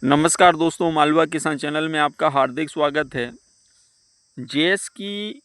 नमस्कार दोस्तों, मालवा किसान चैनल में आपका हार्दिक स्वागत है। जेएस की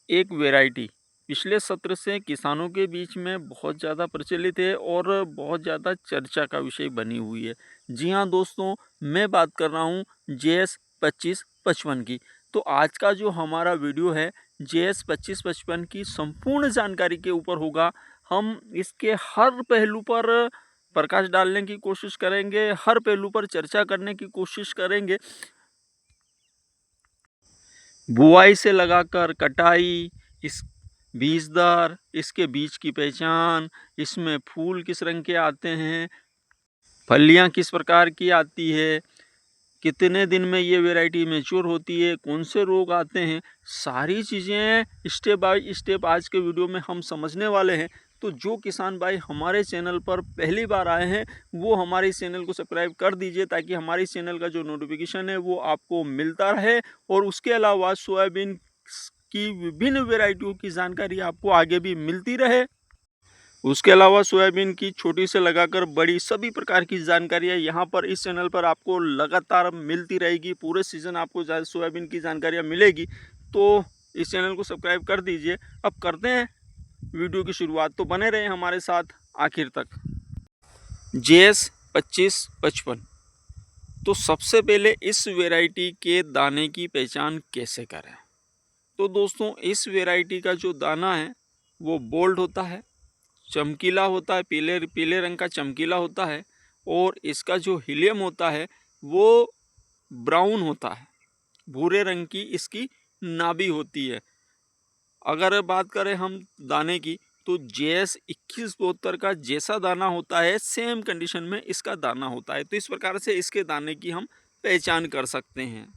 एक वैरायटी पिछले सत्र से किसानों के बीच में बहुत ज़्यादा प्रचलित है और बहुत ज़्यादा चर्चा का विषय बनी हुई है। जी हाँ दोस्तों, मैं बात कर रहा हूँ जेएस 2555 की। तो आज का जो हमारा वीडियो है जेएस 2555 की संपूर्ण जानकारी के ऊपर होगा। हम इसके हर पहलू पर प्रकाश डालने की कोशिश करेंगे, हर पहलू पर चर्चा करने की कोशिश करेंगे। बुआई से लगाकर कटाई, इस बीज दर, इसके बीज की पहचान, इसमें फूल किस रंग के आते हैं, फलियां किस प्रकार की आती है, कितने दिन में ये वैरायटी मैच्योर होती है, कौन से रोग आते हैं, सारी चीज़ें स्टेप बाय स्टेप आज के वीडियो में हम समझने वाले हैं। तो जो किसान भाई हमारे चैनल पर पहली बार आए हैं वो हमारे इस चैनल को सब्सक्राइब कर दीजिए, ताकि हमारे इस चैनल का जो नोटिफिकेशन है वो आपको मिलता रहे। और उसके अलावा सोयाबीन की विभिन्न वैरायटियों की जानकारी आपको आगे भी मिलती रहे। उसके अलावा सोयाबीन की छोटी से लगाकर बड़ी सभी प्रकार की जानकारियाँ यहाँ पर इस चैनल पर आपको लगातार मिलती रहेगी। पूरे सीज़न आपको सोयाबीन की जानकारियाँ मिलेगी। तो इस चैनल को सब्सक्राइब कर दीजिए। अब करते हैं वीडियो की शुरुआत, तो बने रहें हमारे साथ आखिर तक। जेएस 2555। तो सबसे पहले इस वैरायटी के दाने की पहचान कैसे करें। तो दोस्तों, इस वैरायटी का जो दाना है वो बोल्ड होता है, चमकीला होता है, पीले पीले रंग का चमकीला होता है। और इसका जो हिलियम होता है वो ब्राउन होता है, भूरे रंग की इसकी नाभि होती है। अगर बात करें हम दाने की, तो जेएस 2172 का जैसा दाना होता है सेम कंडीशन में इसका दाना होता है। तो इस प्रकार से इसके दाने की हम पहचान कर सकते हैं।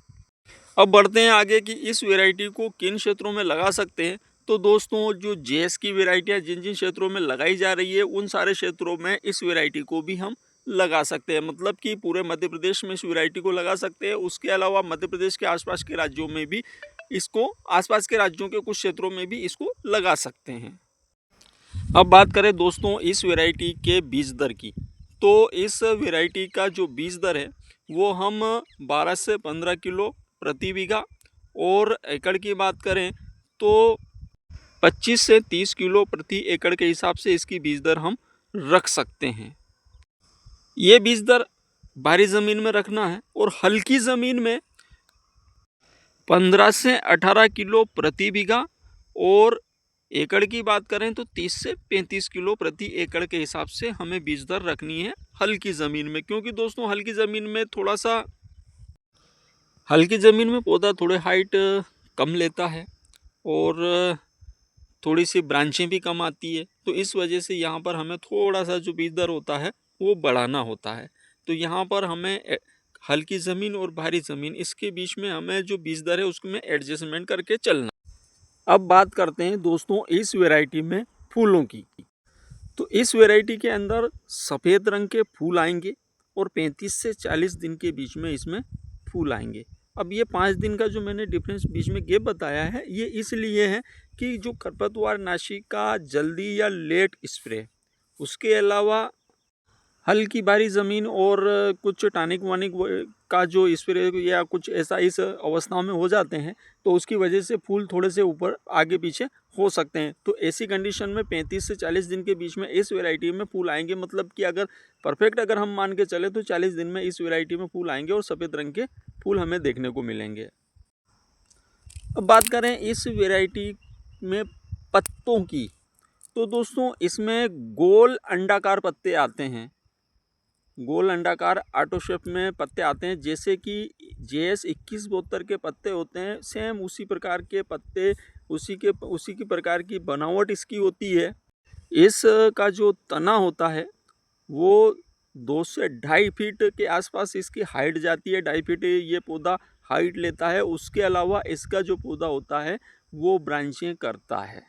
अब बढ़ते हैं आगे कि इस वैरायटी को किन क्षेत्रों में लगा सकते हैं। तो दोस्तों, जो जेएस की वैरायटियाँ जिन जिन क्षेत्रों में लगाई जा रही है उन सारे क्षेत्रों में इस वैरायटी को भी हम लगा सकते हैं। मतलब कि पूरे मध्य प्रदेश में इस वैरायटी को लगा सकते हैं। उसके अलावा मध्य प्रदेश के आसपास के राज्यों में भी इसको, आसपास के राज्यों के कुछ क्षेत्रों में भी इसको लगा सकते हैं। अब बात करें दोस्तों इस वैरायटी के बीज दर की, तो इस वैरायटी का जो बीज दर है वो हम 12 से 15 किलो प्रति बीघा, और एकड़ की बात करें तो 25 से 30 किलो प्रति एकड़ के हिसाब से इसकी बीज दर हम रख सकते हैं। ये बीज दर भारी ज़मीन में रखना है, और हल्की ज़मीन में 15 से 18 किलो प्रति बीघा, और एकड़ की बात करें तो 30 से 35 किलो प्रति एकड़ के हिसाब से हमें बीज दर रखनी है हल्की ज़मीन में। क्योंकि दोस्तों हल्की ज़मीन में पौधा थोड़े हाइट कम लेता है और थोड़ी सी ब्रांचें भी कम आती है। तो इस वजह से यहाँ पर हमें थोड़ा सा जो बीज दर होता है वो बढ़ाना होता है। तो यहाँ पर हमें हल्की ज़मीन और भारी ज़मीन इसके बीच में हमें जो बीज दर है उसमें एडजस्टमेंट करके चलना। अब बात करते हैं दोस्तों इस वैरायटी में फूलों की। तो इस वैरायटी के अंदर सफ़ेद रंग के फूल आएंगे और 35 से 40 दिन के बीच में इसमें फूल आएंगे। अब ये 5 दिन का जो मैंने डिफरेंस बीच में गैप बताया है ये इसलिए है कि जो खरपतवार नाशी का जल्दी या लेट स्प्रे, उसके अलावा हल्की भारी ज़मीन और कुछ टॉनिक वानिक का जो स्प्रे या कुछ ऐसा इस अवस्था में हो जाते हैं तो उसकी वजह से फूल थोड़े से ऊपर आगे पीछे हो सकते हैं। तो ऐसी कंडीशन में 35 से 40 दिन के बीच में इस वैरायटी में फूल आएंगे। मतलब कि अगर परफेक्ट अगर हम मान के चले तो 40 दिन में इस वैरायटी में फूल आएंगे और सफ़ेद रंग के फूल हमें देखने को मिलेंगे। अब बात करें इस वैरायटी में पत्तों की, तो दोस्तों इसमें गोल अंडाकार पत्ते आते हैं, गोल अंडाकार ऑटो शेप में पत्ते आते हैं। जैसे कि जेएस 2172 के पत्ते होते हैं सेम उसी प्रकार के पत्ते, उसी की प्रकार की बनावट इसकी होती है। इसका जो तना होता है वो 2 से 2.5 फीट के आसपास इसकी हाइट जाती है। 2.5 फीट ये पौधा हाइट लेता है। उसके अलावा इसका जो पौधा होता है वो ब्रांचें करता है,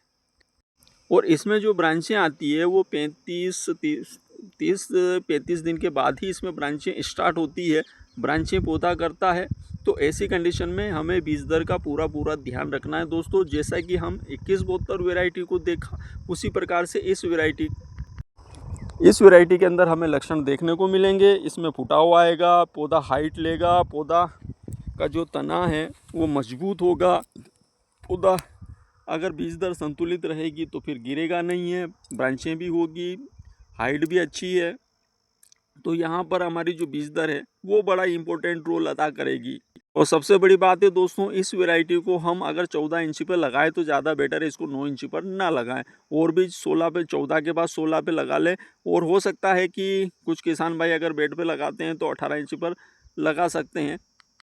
और इसमें जो ब्रांचें आती है वो 30-35 दिन के बाद ही इसमें ब्रांचें स्टार्ट होती है, ब्रांचें पौधा करता है। तो ऐसी कंडीशन में हमें बीज दर का पूरा ध्यान रखना है दोस्तों। जैसा कि हम 2172 वैरायटी को देखा उसी प्रकार से इस वैरायटी इस वैरायटी के अंदर हमें लक्षण देखने को मिलेंगे, इसमें फुटाव आएगा, पौधा हाइट लेगा, पौधा का जो तना है वो मजबूत होगा, पौधा अगर बीज दर संतुलित रहेगी तो फिर गिरेगा नहीं है, ब्रांचें भी होगी, हाइट भी अच्छी है। तो यहाँ पर हमारी जो बीज दर है वो बड़ा इम्पोर्टेंट रोल अदा करेगी। और सबसे बड़ी बात है दोस्तों, इस वैरायटी को हम अगर 14 इंची पर लगाएं तो ज़्यादा बेटर है, इसको 9 इंची पर ना लगाएं, और भी 16 पे, 14 के बाद 16 पे लगा लें। और हो सकता है कि कुछ किसान भाई अगर बेड पे लगाते हैं तो 18 इंची पर लगा सकते हैं,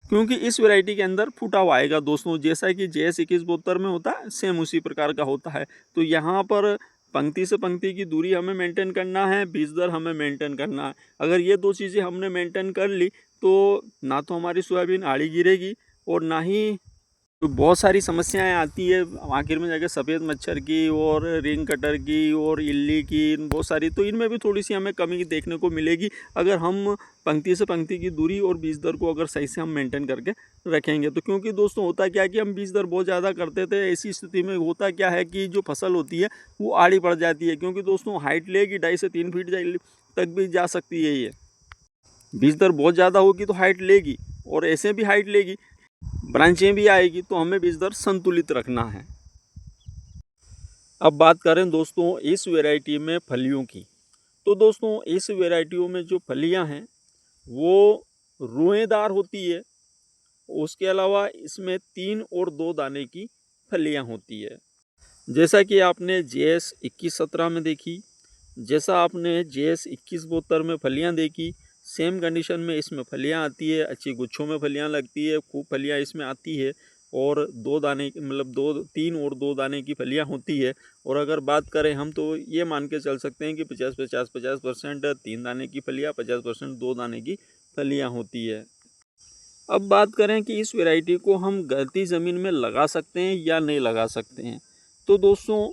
क्योंकि इस वैरायटी के अंदर फुटाव आएगा दोस्तों, जैसा कि JS 2172 में होता है सेम उसी प्रकार का होता है। तो यहाँ पर पंक्ति से पंक्ति की दूरी हमें मेंटेन करना है, बीज दर हमें मेंटेन करना है। अगर ये दो चीज़ें हमने मेंटेन कर ली तो ना तो हमारी सोयाबीन आड़ी गिरेगी और ना ही तो बहुत सारी समस्याएं आती है आखिर में जाके सफ़ेद मच्छर की और रिंग कटर की और इल्ली की, बहुत सारी। तो इनमें भी थोड़ी सी हमें कमी देखने को मिलेगी अगर हम पंक्ति से पंक्ति की दूरी और बीज दर को अगर सही से हम मेंटेन करके रखेंगे तो। क्योंकि दोस्तों होता क्या है कि हम बीज दर बहुत ज़्यादा करते थे, ऐसी स्थिति में होता क्या है कि जो फसल होती है वो आड़ी पड़ जाती है, क्योंकि दोस्तों हाइट लेगी 2.5 से 3 फीट तक भी जा सकती है। ये बीज दर बहुत ज़्यादा होगी तो हाइट लेगी, और ऐसे भी हाइट लेगी, ब्रांचें भी आएगी, तो हमें बीज दर संतुलित रखना है। अब बात करें दोस्तों इस वैरायटी में फलियों की, तो दोस्तों इस वैरायटियों में जो फलियां हैं वो रुएदार होती है, उसके अलावा इसमें 3 और 2 दाने की फलियां होती है। जैसा कि आपने JS 2117 में देखी, जैसा आपने JS 2172 में फलियां देखी, सेम कंडीशन में इसमें फलियां आती है, अच्छी गुच्छों में फलियां लगती है, खूब फलियां इसमें आती है, और 2 दाने मतलब 3 और 2 दाने की फलियां होती है। और अगर बात करें हम तो ये मान के चल सकते हैं कि 50% 3 दाने की फलियां, 50% 2 दाने की फलियां होती है। अब बात करें कि इस वैरायटी को हम गलती ज़मीन में लगा सकते हैं या नहीं लगा सकते हैं, तो दोस्तों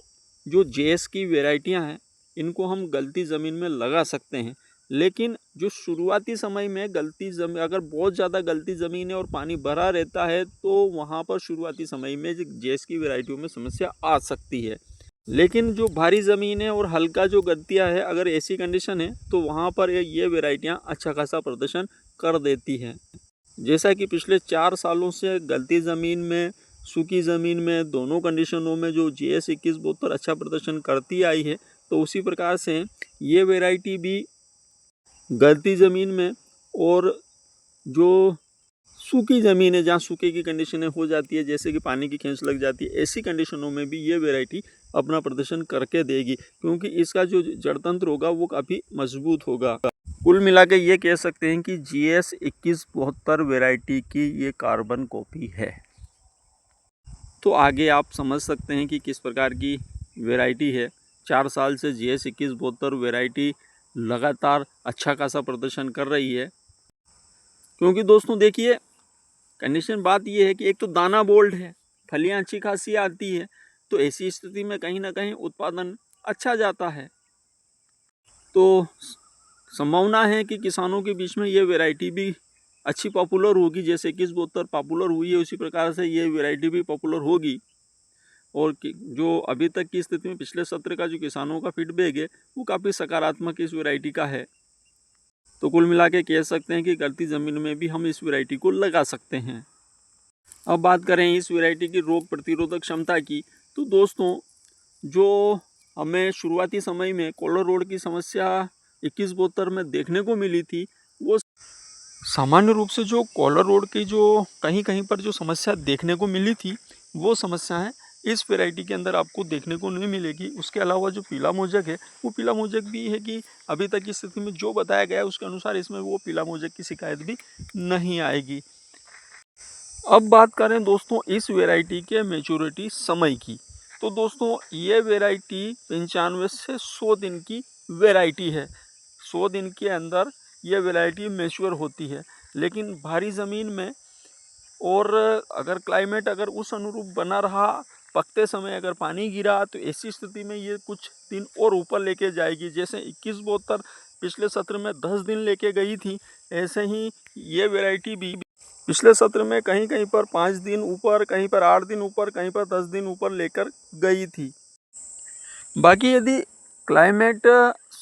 जो JS की वैरायटियां हैं इनको हम गलती ज़मीन में लगा सकते हैं, लेकिन जो शुरुआती समय में गलती ज़मीन अगर बहुत ज़्यादा गलती ज़मीन है और पानी भरा रहता है तो वहाँ पर शुरुआती समय में JS की वैरायटियों में समस्या आ सकती है। लेकिन जो भारी ज़मीन है और हल्का जो गद्दिया है, अगर ऐसी कंडीशन है तो वहाँ पर ये वैरायटियाँ अच्छा खासा प्रदर्शन कर देती हैं। जैसा कि पिछले 4 सालों से गलती ज़मीन में, सूखी ज़मीन में, दोनों कंडीशनों में जो JS 2172 अच्छा प्रदर्शन करती आई है, तो उसी प्रकार से ये वैरायटी भी गलती ज़मीन में और जो सूखी ज़मीन है जहाँ सूखे की कंडीशनें हो जाती है, जैसे कि पानी की खींच लग जाती है, ऐसी कंडीशनों में भी ये वैरायटी अपना प्रदर्शन करके देगी, क्योंकि इसका जो जड़ तंत्र होगा वो काफ़ी मजबूत होगा। कुल मिला के ये कह सकते हैं कि JS 2172 वैरायटी की ये कार्बन कॉपी है। तो आगे आप समझ सकते हैं कि किस प्रकार की वैरायटी है। 4 साल से JS 2172 वैरायटी लगातार अच्छा खासा प्रदर्शन कर रही है, क्योंकि दोस्तों देखिए कंडीशन बात ये है कि एक तो दाना बोल्ड है, फलियाँ अच्छी खासी आती है, तो ऐसी स्थिति में कहीं ना कहीं उत्पादन अच्छा जाता है। तो संभावना है कि किसानों के बीच में ये वैरायटी भी अच्छी पॉपुलर होगी, जैसे 2172 पॉपुलर हुई है उसी प्रकार से ये वैरायटी भी पॉपुलर होगी। और जो अभी तक की स्थिति में पिछले सत्र का जो किसानों का फीडबैक है वो काफ़ी सकारात्मक इस वैरायटी का है। तो कुल मिला के कह सकते हैं कि गलती ज़मीन में भी हम इस वैरायटी को लगा सकते हैं। अब बात करें इस वैरायटी की रोग प्रतिरोधक क्षमता की, तो दोस्तों जो हमें शुरुआती समय में कॉलर रोड की समस्या 2172 में देखने को मिली थी, वो सामान्य रूप से जो कॉलर रोड की जो कहीं कहीं पर जो समस्या देखने को मिली थी वो समस्याएं इस वैरायटी के अंदर आपको देखने को नहीं मिलेगी। उसके अलावा जो पीला मोजक है वो पीला मोजक भी है कि अभी तक की स्थिति में जो बताया गया है उसके अनुसार इसमें वो पीला मोजक की शिकायत भी नहीं आएगी। अब बात करें दोस्तों इस वैरायटी के मैच्योरिटी समय की, तो दोस्तों ये वैरायटी 95 से 100 दिन की वैरायटी है। 100 दिन के अंदर ये वैरायटी मैच्योर होती है। लेकिन भारी ज़मीन में और अगर क्लाइमेट अगर उस अनुरूप बना रहा, पकते समय अगर पानी गिरा, तो ऐसी स्थिति में ये कुछ दिन और ऊपर लेके जाएगी। जैसे 2172 पिछले सत्र में 10 दिन लेके गई थी, ऐसे ही ये वैरायटी भी पिछले सत्र में कहीं कहीं पर 5 दिन ऊपर, कहीं पर 8 दिन ऊपर, कहीं पर 10 दिन ऊपर लेकर गई थी। बाकी यदि क्लाइमेट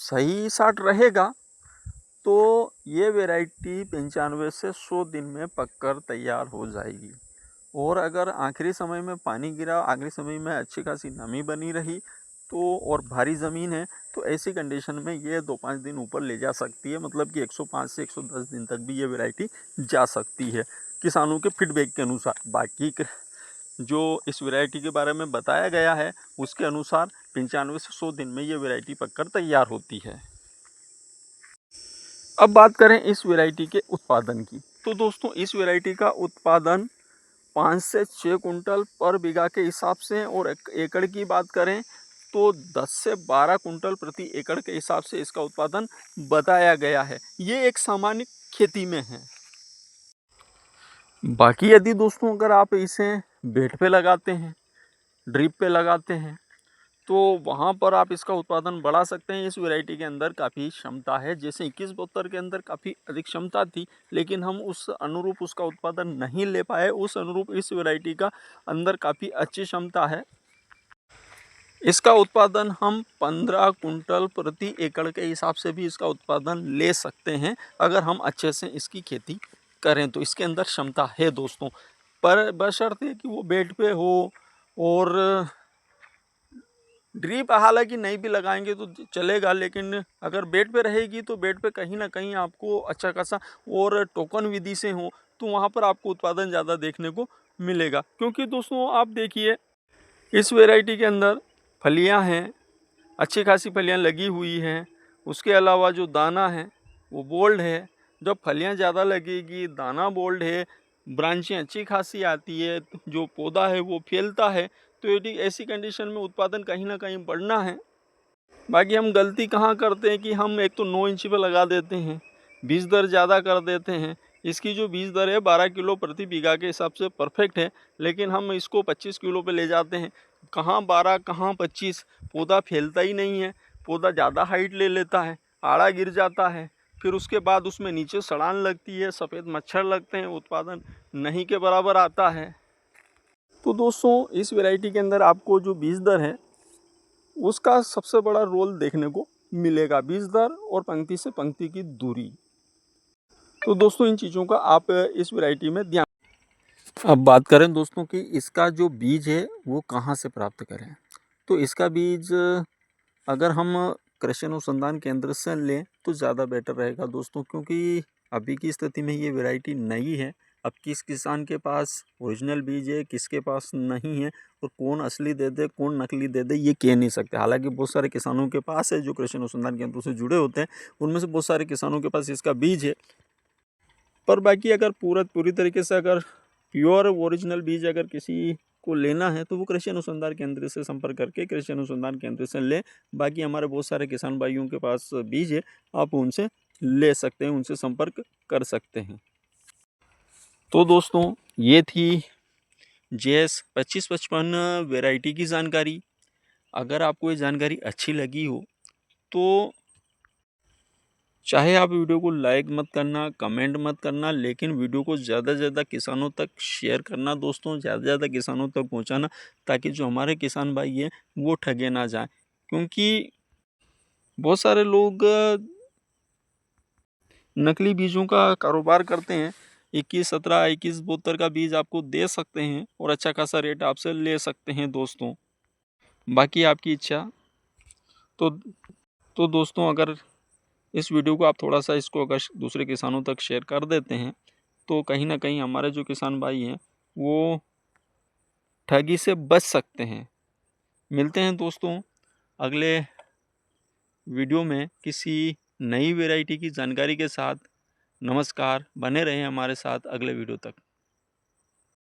सही साट रहेगा तो ये वैरायटी 95 से 100 दिन में पककर तैयार हो जाएगी। और अगर आखिरी समय में पानी गिरा, आखिरी समय में अच्छी खासी नमी बनी रही तो और भारी ज़मीन है तो ऐसी कंडीशन में ये 2-5 दिन ऊपर ले जा सकती है, मतलब कि 105 से 110 दिन तक भी ये वैरायटी जा सकती है किसानों के फीडबैक के अनुसार। बाकी जो इस वैरायटी के बारे में बताया गया है उसके अनुसार 95 से 100 दिन में ये वैरायटी पककर तैयार होती है। अब बात करें इस वैरायटी के उत्पादन की, तो दोस्तों इस वैरायटी का उत्पादन 5 से 6 कुंटल पर बीघा के हिसाब से, और एकड़ की बात करें तो 10 से 12 कुंटल प्रति एकड़ के हिसाब से इसका उत्पादन बताया गया है। ये एक सामान्य खेती में है। बाकी यदि दोस्तों अगर आप इसे बेड पे लगाते हैं, ड्रिप पे लगाते हैं, तो वहाँ पर आप इसका उत्पादन बढ़ा सकते हैं। इस वैरायटी के अंदर काफ़ी क्षमता है, जैसे 2172 के अंदर काफ़ी अधिक क्षमता थी, लेकिन हम उस अनुरूप उसका उत्पादन नहीं ले पाए। उस अनुरूप इस वैरायटी का अंदर काफ़ी अच्छी क्षमता है। इसका उत्पादन हम 15 कुंटल प्रति एकड़ के हिसाब से भी इसका उत्पादन ले सकते हैं अगर हम अच्छे से इसकी खेती करें तो। इसके अंदर क्षमता है दोस्तों, पर बशर्ते कि वो बेड पे हो। और ड्रिप हालांकि नहीं भी लगाएंगे तो चलेगा, लेकिन अगर बेड पे रहेगी तो बेड पे कहीं ना कहीं आपको अच्छा खासा और टोकन विधि से हो तो वहाँ पर आपको उत्पादन ज़्यादा देखने को मिलेगा। क्योंकि दोस्तों आप देखिए इस वैरायटी के अंदर फलियाँ हैं, अच्छी खासी फलियाँ लगी हुई हैं। उसके अलावा जो दाना है वो बोल्ड है। जब फलियाँ ज़्यादा लगेगी, दाना बोल्ड है, ब्रांचें अच्छी खासी आती है, जो पौधा है वो फैलता है, तो यदि ऐसी कंडीशन में उत्पादन कहीं ना कहीं बढ़ना है। बाकी हम गलती कहाँ करते हैं कि हम एक तो 9 इंची पे लगा देते हैं, बीज दर ज़्यादा कर देते हैं। इसकी जो बीज दर है 12 किलो प्रति बीघा के हिसाब से परफेक्ट है, लेकिन हम इसको 25 किलो पे ले जाते हैं। कहाँ 12 कहाँ 25, पौधा फैलता ही नहीं है, पौधा ज़्यादा हाइट ले लेता है, आड़ा गिर जाता है, फिर उसके बाद उसमें नीचे सड़ान लगती है, सफ़ेद मच्छर लगते हैं, उत्पादन नहीं के बराबर आता है। तो दोस्तों इस वैरायटी के अंदर आपको जो बीज दर है उसका सबसे बड़ा रोल देखने को मिलेगा, बीज दर और पंक्ति से पंक्ति की दूरी। तो दोस्तों इन चीज़ों का आप इस वैरायटी में ध्यान। अब बात करें दोस्तों कि इसका जो बीज है वो कहाँ से प्राप्त करें, तो इसका बीज अगर हम कृषि अनुसंधान केंद्र से लें तो ज़्यादा बेटर रहेगा दोस्तों, क्योंकि अभी की स्थिति में ये वैरायटी नई है। अब किस किसान के पास ओरिजिनल बीज है, किसके पास नहीं है, और कौन असली दे दे कौन नकली दे दे ये कह नहीं सकते। हालांकि बहुत सारे किसानों के पास है जो कृषि अनुसंधान केंद्रों से जुड़े होते हैं, उनमें से बहुत सारे किसानों के पास इसका बीज है। पर बाकी अगर पूरी तरीके से अगर प्योर ओरिजिनल बीज अगर किसी को लेना है तो वो कृषि अनुसंधान केंद्र से संपर्क करके कृषि अनुसंधान केंद्र से लें। बाकी हमारे बहुत सारे किसान भाइयों के पास बीज है, आप उनसे ले सकते हैं, उनसे संपर्क कर सकते हैं। तो दोस्तों ये थी JS 2555 वैरायटी की जानकारी। अगर आपको ये जानकारी अच्छी लगी हो तो चाहे आप वीडियो को लाइक मत करना, कमेंट मत करना, लेकिन वीडियो को ज़्यादा से ज़्यादा किसानों तक शेयर करना दोस्तों, ज़्यादा से ज़्यादा किसानों तक पहुंचाना, ताकि जो हमारे किसान भाई हैं वो ठगे ना जाएं। क्योंकि बहुत सारे लोग नकली बीजों का कारोबार करते हैं। 2117, 2172 का बीज आपको दे सकते हैं और अच्छा खासा रेट आपसे ले सकते हैं दोस्तों। बाकी आपकी इच्छा। तो दोस्तों अगर इस वीडियो को आप थोड़ा सा इसको अगर दूसरे किसानों तक शेयर कर देते हैं तो कहीं ना कहीं हमारे जो किसान भाई हैं वो ठगी से बच सकते हैं। मिलते हैं दोस्तों अगले वीडियो में किसी नई वैरायटी की जानकारी के साथ। नमस्कार, बने रहें हमारे साथ अगले वीडियो तक।